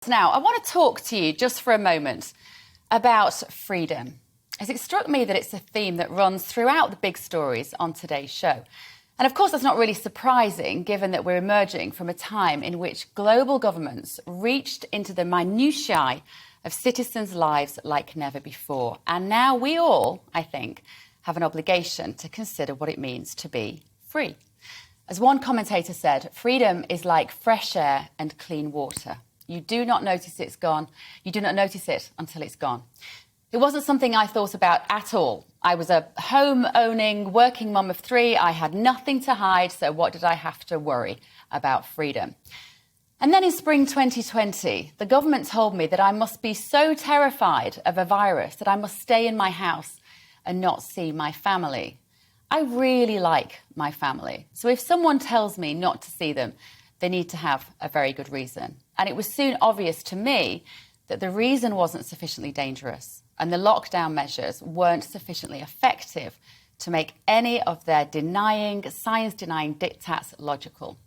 Now, I want to talk to you just for a moment about freedom, as it struck me that it's a theme that runs throughout the big stories on today's show. And of course, that's not really surprising, given that we're emerging from a time in which global governments reached into the minutiae of citizens' lives like never before. And now we all, I think, have an obligation to consider what it means to be free. As one commentator said, freedom is like fresh air and clean water. You do not notice it's gone. You do not notice it until it's gone. It wasn't something I thought about at all. I was a home-owning, working mum of three. I had nothing to hide, so what did I have to worry about freedom? And then in spring 2020, the government told me that I must be so terrified of a virus that I must stay in my house and not see my family. I really like my family, so if someone tells me not to see them, they need to have a very good reason. And it was soon obvious to me that the reason wasn't sufficiently dangerous and the lockdown measures weren't sufficiently effective to make any of their science-denying diktats logical.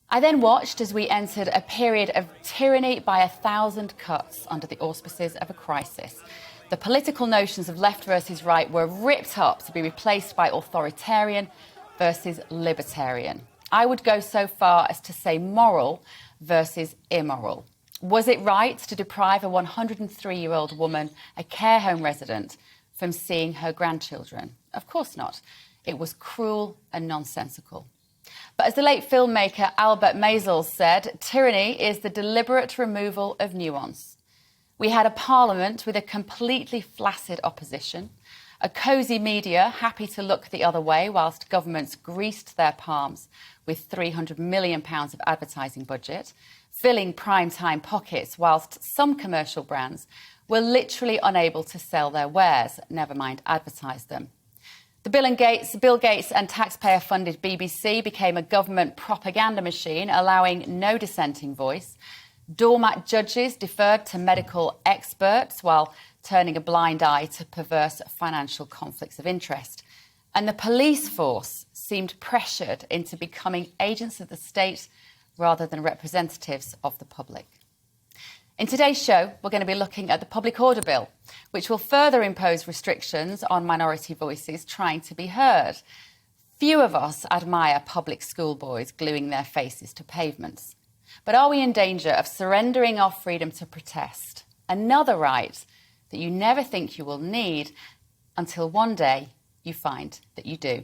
I then watched as we entered a period of tyranny by 1,000 cuts under the auspices of a crisis. The political notions of left versus right were ripped up to be replaced by authoritarian versus libertarian. I would go so far as to say moral versus immoral. Was it right to deprive a 103-year-old woman, a care home resident, from seeing her grandchildren? Of course not. It was cruel and nonsensical. But as the late filmmaker Albert Maysles said, tyranny is the deliberate removal of nuance. We had a parliament with a completely flaccid opposition, a cosy media happy to look the other way whilst governments greased their palms with £300 million of advertising budget, filling prime-time pockets whilst some commercial brands were literally unable to sell their wares, never mind advertise them. The Bill Gates and taxpayer-funded BBC became a government propaganda machine, allowing no dissenting voice. Doormat judges deferred to medical experts while turning a blind eye to perverse financial conflicts of interest. And the police force seemed pressured into becoming agents of the state rather than representatives of the public. In today's show, we're going to be looking at the Public Order Bill, which will further impose restrictions on minority voices trying to be heard. Few of us admire public schoolboys gluing their faces to pavements. But are we in danger of surrendering our freedom to protest, another right that you never think you will need until one day you find that you do?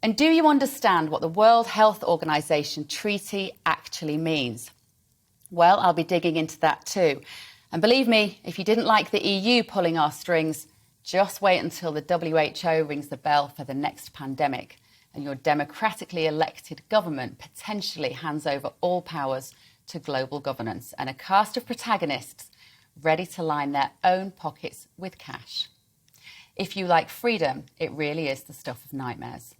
And do you understand what the World Health Organization treaty actually means? Well, I'll be digging into that too. And believe me, if you didn't like the EU pulling our strings, just wait until the WHO rings the bell for the next pandemic and your democratically elected government potentially hands over all powers to global governance and a cast of protagonists ready to line their own pockets with cash. If you like freedom, it really is the stuff of nightmares.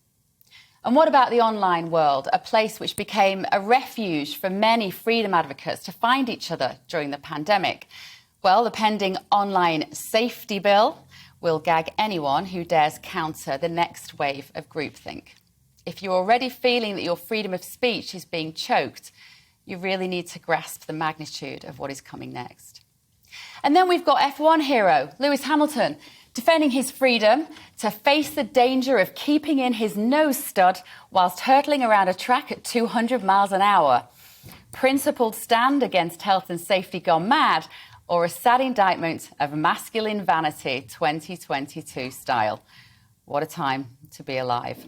And what about the online world, a place which became a refuge for many freedom advocates to find each other during the pandemic? Well, the pending online safety bill will gag anyone who dares counter the next wave of groupthink. If you're already feeling that your freedom of speech is being choked, you really need to grasp the magnitude of what is coming next. And then we've got F1 hero Lewis Hamilton, defending his freedom to face the danger of keeping in his nose stud whilst hurtling around a track at 200 miles an hour. Principled stand against health and safety gone mad, or a sad indictment of masculine vanity 2022 style. What a time to be alive.